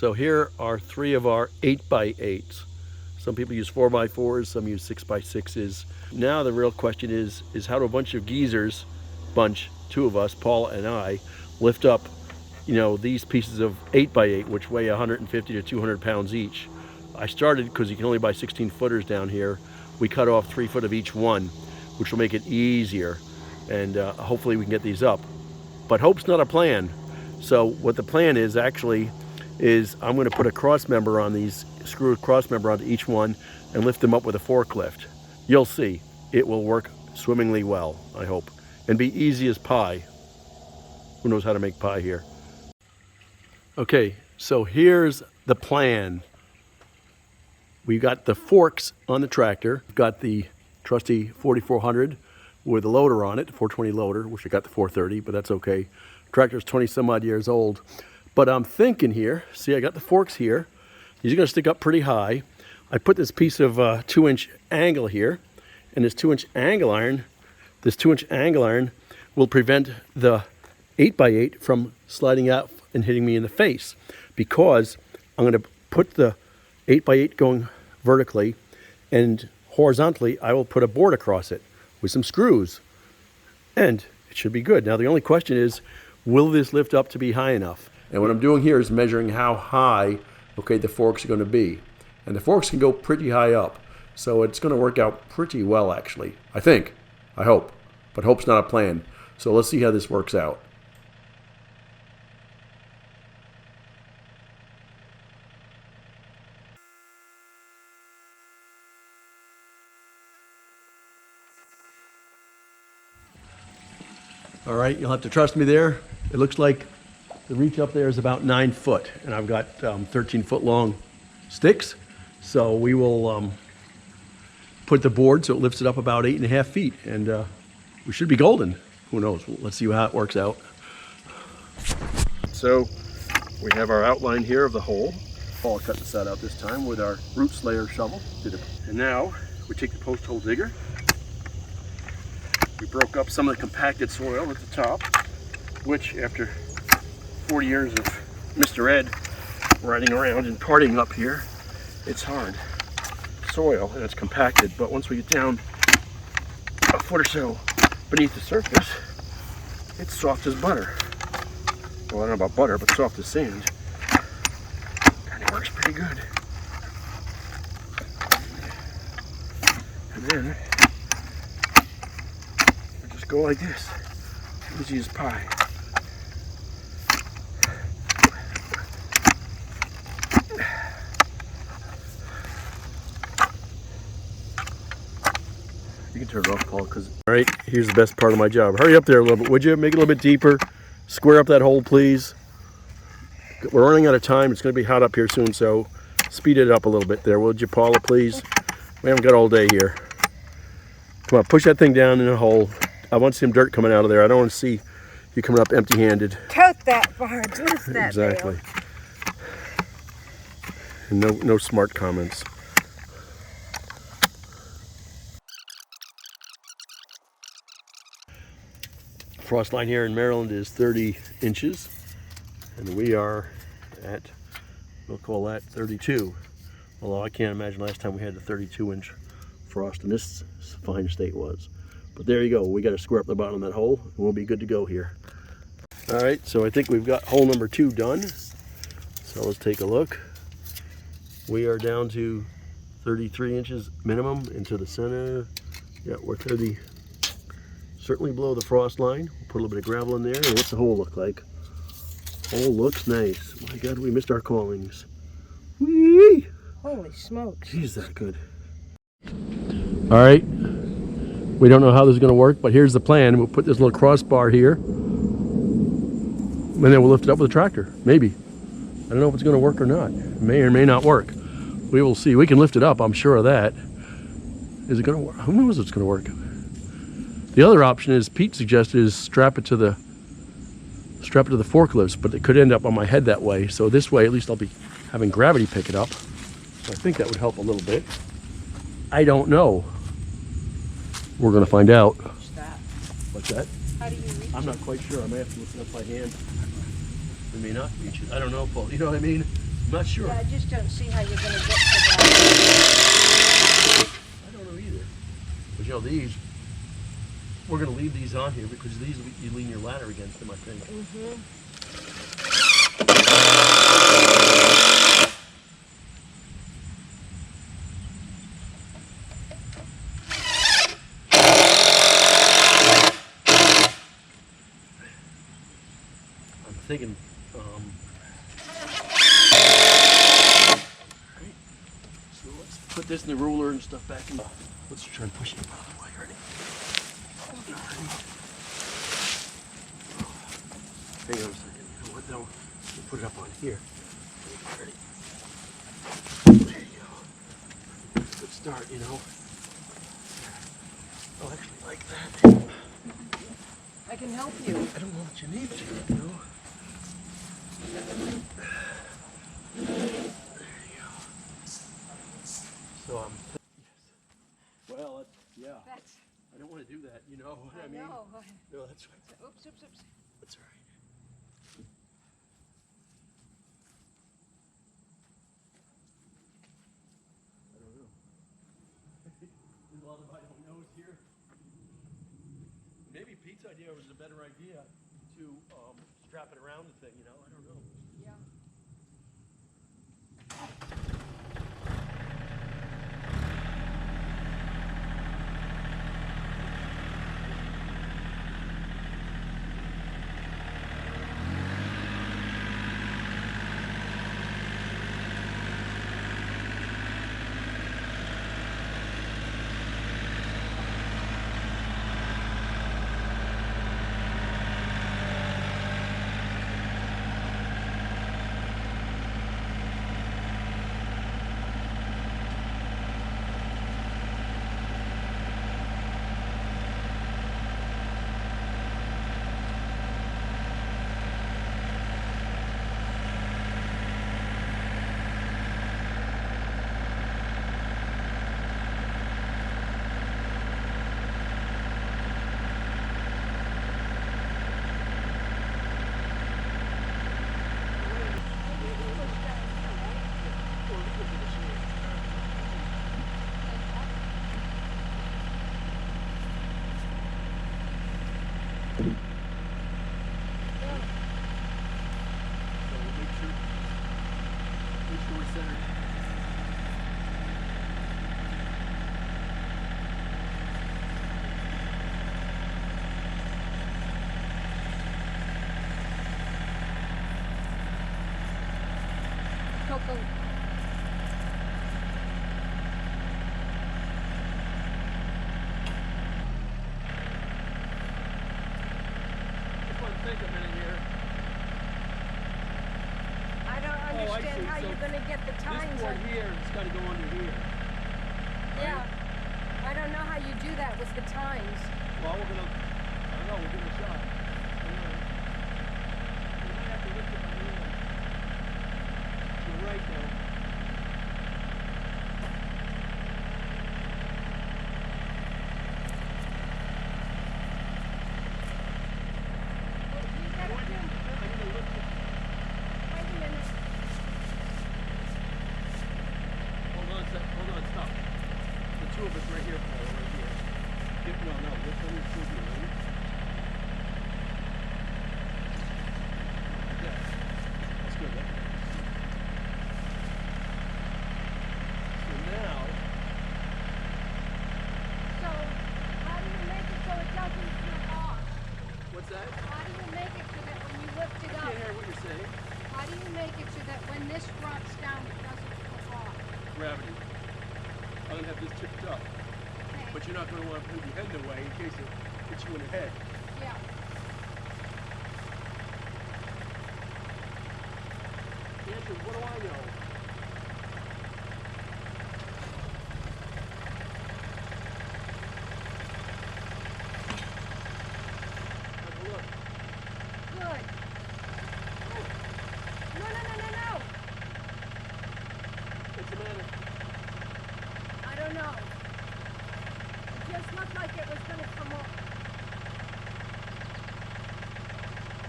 So here are 3 of our 8x8s. Some people use 4x4s, some use 6x6s. Now the real question is how do a bunch of geezers, 2 of us, Paul and I, lift up, these pieces of 8x8, which weigh 150 to 200 pounds each. I started, because you can only buy 16 footers down here, we cut off 3 foot of each one, which will make it easier, and hopefully we can get these up. But hope's not a plan. So what the plan is actually is I'm going to put a cross member on these, screw a cross member onto each one and lift them up with a forklift. You'll see, it will work swimmingly well, I hope, and be easy as pie. Who knows how to make pie here? Okay, so here's the plan. We got the forks on the tractor, got the trusty 4400 with a loader on it, 420 loader. Wish I got the 430, but that's okay. Tractor's 20 some odd years old. But I'm thinking here, see, I got the forks here. These are gonna stick up pretty high. I put this piece of 2-inch angle here, and this 2-inch angle iron will prevent the 8x8 from sliding out and hitting me in the face, because I'm gonna put the 8x8 going vertically, and horizontally I will put a board across it with some screws, and it should be good. Now the only question is, will this lift up to be high enough? And what I'm doing here is measuring how high, the forks are going to be. And the forks can go pretty high up, so it's going to work out pretty well actually. I think, I hope, but hope's not a plan. So let's see how this works out. All right, you'll have to trust me there. It looks like the reach up there is about 9 foot, and I've got 13-foot long sticks. So we will put the board so it lifts it up about 8.5 feet, and we should be golden. Who knows? Let's see how it works out. So we have our outline here of the hole. Paul cut this out this time with our root slayer shovel. And now we take the post hole digger. We broke up some of the compacted soil at the top, which after 40 years of Mr. Ed riding around and partying up here, it's hard soil and it's compacted, but once we get down a foot or so beneath the surface, it's soft as butter. Well, I don't know about butter, but soft as sand. Kind of works pretty good. And then I just go like this, easy as pie. You can turn it off, Paul, because... All right, here's the best part of my job. Hurry up there a little bit, would you? Make it a little bit deeper. Square up that hole, please. We're running out of time. It's going to be hot up here soon, so speed it up a little bit there, would you, Paula, please? We haven't got all day here. Come on, push that thing down in the hole. I want some dirt coming out of there. I don't want to see you coming up empty-handed. Tote that barge. What is that? Exactly. And no smart comments. Frost line here in Maryland is 30 inches, and we are at, we'll call that 32. Although I can't imagine last time we had a 32-inch frost in this fine state was. But there you go, we got to square up the bottom of that hole, and we'll be good to go here. All right, so I think we've got hole number 2 done. So let's take a look. We are down to 33 inches minimum into the center. Yeah, we're 30. Certainly below the frost line. We'll put a little bit of gravel in there. And what's the hole look like? Hole looks nice. My God, we missed our callings. Whee! Holy smokes. Geez, that good. All right. We don't know how this is going to work, but here's the plan. We'll put this little crossbar here, and then we'll lift it up with a tractor. Maybe. I don't know if it's going to work or not. It may or may not work. We will see. We can lift it up, I'm sure of that. Is it going to work? Who knows if it's going to work? The other option is, Pete suggested, is strap it to the forklifts, but it could end up on my head that way. So this way, at least I'll be having gravity pick it up. So I think that would help a little bit. I don't know. We're going to find out. What's that? What's that? How do you reach I'm not quite sure. I may have to lift it up by hand. I may not reach it. I don't know, Paul. You know what I mean? I'm not sure. Yeah, I just don't see how you're going to get to that. I don't know either. But you know, these, we're going to leave these on here because these, you lean your ladder against them, I think. Mm-hmm. I'm thinking, right. So let's put this in the ruler and stuff back in. Let's try and push it out of the way. Ready? Alright. Hang on a second. You know what? No, we'll put it up on here. Ready? There you go. Good start, you know. I actually like that. I can help you. I don't know what you need to, you know. There you go. So yes. Well, yeah. That's. I don't want to do that, you know what I mean? know. No, that's right. Oops, oops, oops. That's all right. I don't know. There's a lot of I don't knows here. Maybe Pete's idea was a better idea to strap it around the thing, you know? I don't know. Yeah. So we'll make sure we're centered. Coco. Just want to think a minute here. I don't I understand see. how So you're going to get the This tines. board here has got to go under here. Yeah. I don't know how you do that with the tines. Well, we're gonna, I don't know, we'll give it a shot. We might have to lift it by hand. You're right, though. Well, you got to do. I'm gonna lift it. Wait a minute. Hold on a sec. Hold on, stop. The two of us right here, Paul, right here. No, this one is still here, ready? Okay. That's good, right? So now, So, how do you make it so it doesn't slip off? what's that? How do you make it so that when you lift I it can't up, hear what you're saying. how do you make it so that when this drops down, it doesn't slip off? Gravity. I'm gonna have this tipped up, Okay. but you're not gonna want to put your head in the way in case it hits you in the head. Yeah. Andrew, what do I know? Have a look. Good. No, no, no, no, no. What's the matter? I don't know. It just looked like it was going to come off.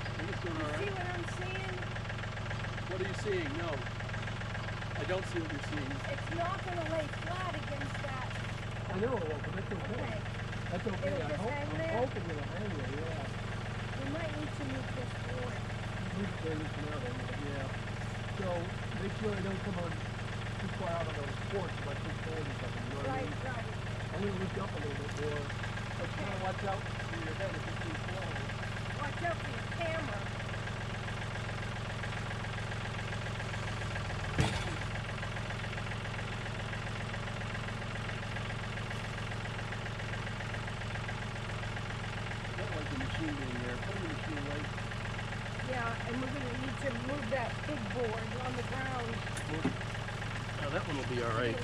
I think it's doing You all see right. what I'm seeing? What are you seeing? No. I don't see what you're seeing. It's not going to lay flat against that. I know it won't, but that's okay. Okay. That's okay. It'll just hang I'm there? hoping it'll hang there, yeah. We might need to move this forward. Move it there this now then, yeah. So make sure they don't come on too far out on those porch if I push forward or something, you know what I Right, mean? right. I'm going to lift up a little bit more. But kind of watch out for your head if it's too forward. Watch out for your camera. I don't like the machine being there. Put the machine right. Yeah, and we're going to need to move that big board on the ground. Oh, that one will be all right.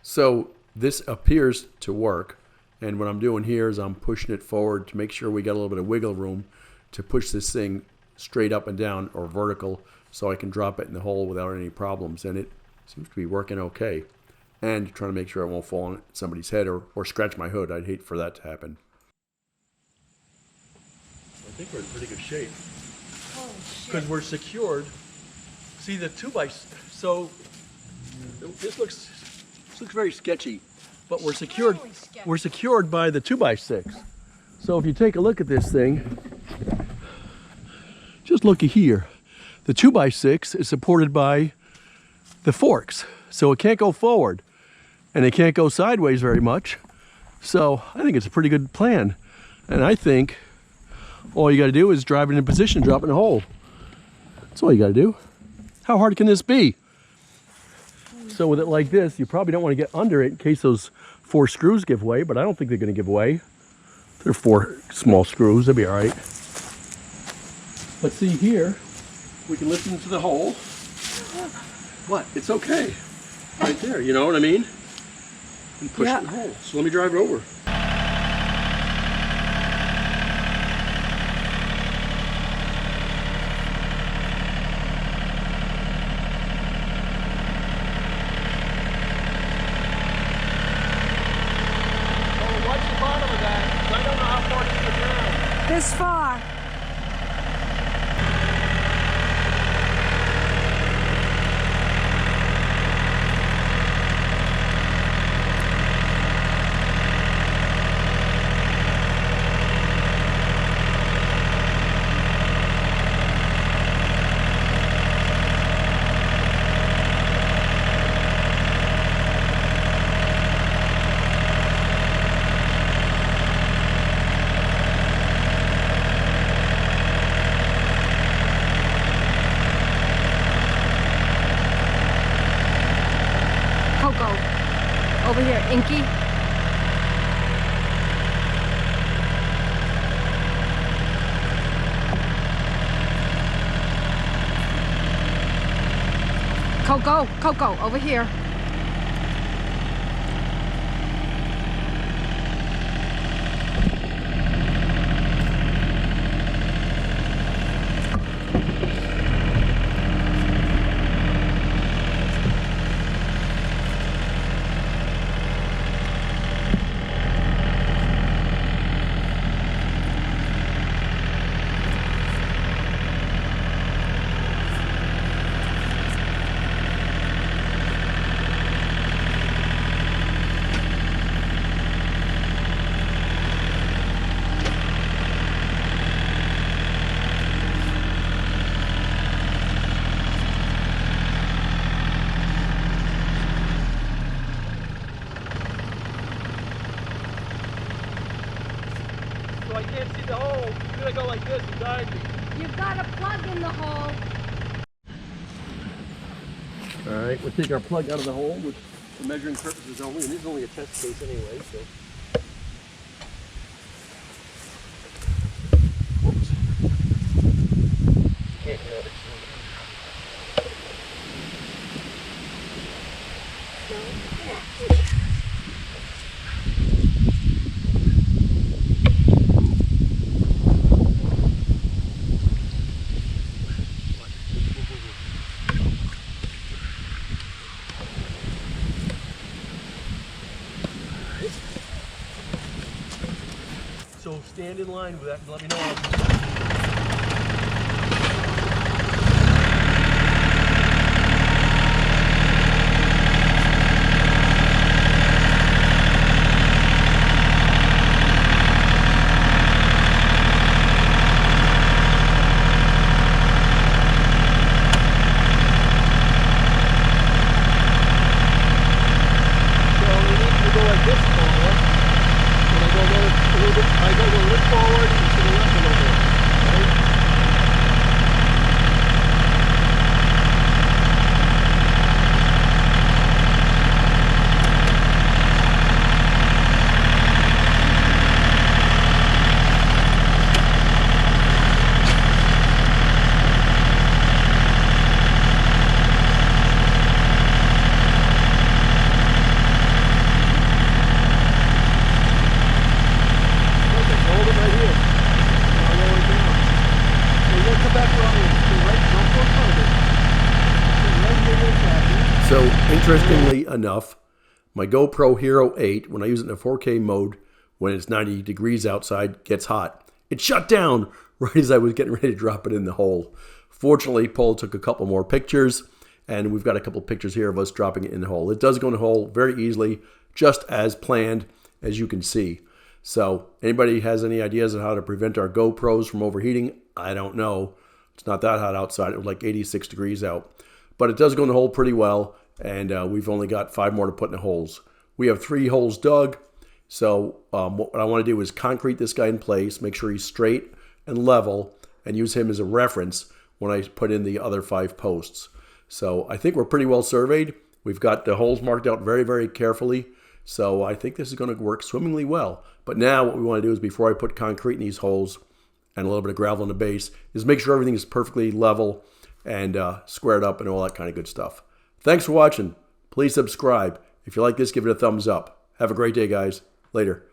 So this appears to work, and what I'm doing here is I'm pushing it forward to make sure we got a little bit of wiggle room to push this thing straight up and down or vertical so I can drop it in the hole without any problems, and it seems to be working okay. And trying to make sure it won't fall on somebody's head or scratch my hood. I'd hate for that to happen. I think we're in pretty good shape. Oh, shit. Because we're secured. See the 2x, so this looks very sketchy, but we're secured. Extremely sketchy. We're secured by the 2x6. So if you take a look at this thing, just looky here. The 2x6 is supported by the forks, so it can't go forward, and it can't go sideways very much. So I think it's a pretty good plan, and I think all you got to do is drive it in position, drop it in a hole. That's all you got to do. How hard can this be? So with it like this, you probably don't want to get under it in case those 4 screws give way, but I don't think they're going to give way. They're 4 small screws, they'll be all right. But see here, we can lift into the hole. What? It's okay. Right there, you know what I mean? And push it in the hole. So let me drive it over. This far. Over here, Inky. Coco, over here. So I can't see the hole. I'm gonna go like this and guide me. You've got a plug in the hole. All right, we'll take our plug out of the hole with for measuring purposes only, and this is only a test case anyway, so. Whoops. stand in line with that and let me know. So, interestingly enough, my GoPro Hero 8, when I use it in a 4K mode, when it's 90 degrees outside, gets hot. It shut down right as I was getting ready to drop it in the hole. Fortunately, Paul took a couple more pictures, and we've got a couple pictures here of us dropping it in the hole. It does go in the hole very easily, just as planned, as you can see. So, anybody has any ideas on how to prevent our GoPros from overheating? I don't know. It's not that hot outside. It was like 86 degrees out. But it does go in the hole pretty well, and we've only got 5 more to put in the holes. We have 3 holes dug, so what I want to do is concrete this guy in place, make sure he's straight and level, and use him as a reference when I put in the other 5 posts. So I think we're pretty well surveyed. We've got the holes marked out very, very carefully, so I think this is going to work swimmingly well. But now what we want to do is, before I put concrete in these holes and a little bit of gravel in the base, is make sure everything is perfectly level and squared up and all that kind of good stuff. Thanks for watching. Please subscribe. If you like this, give it a thumbs up. Have a great day, guys. Later.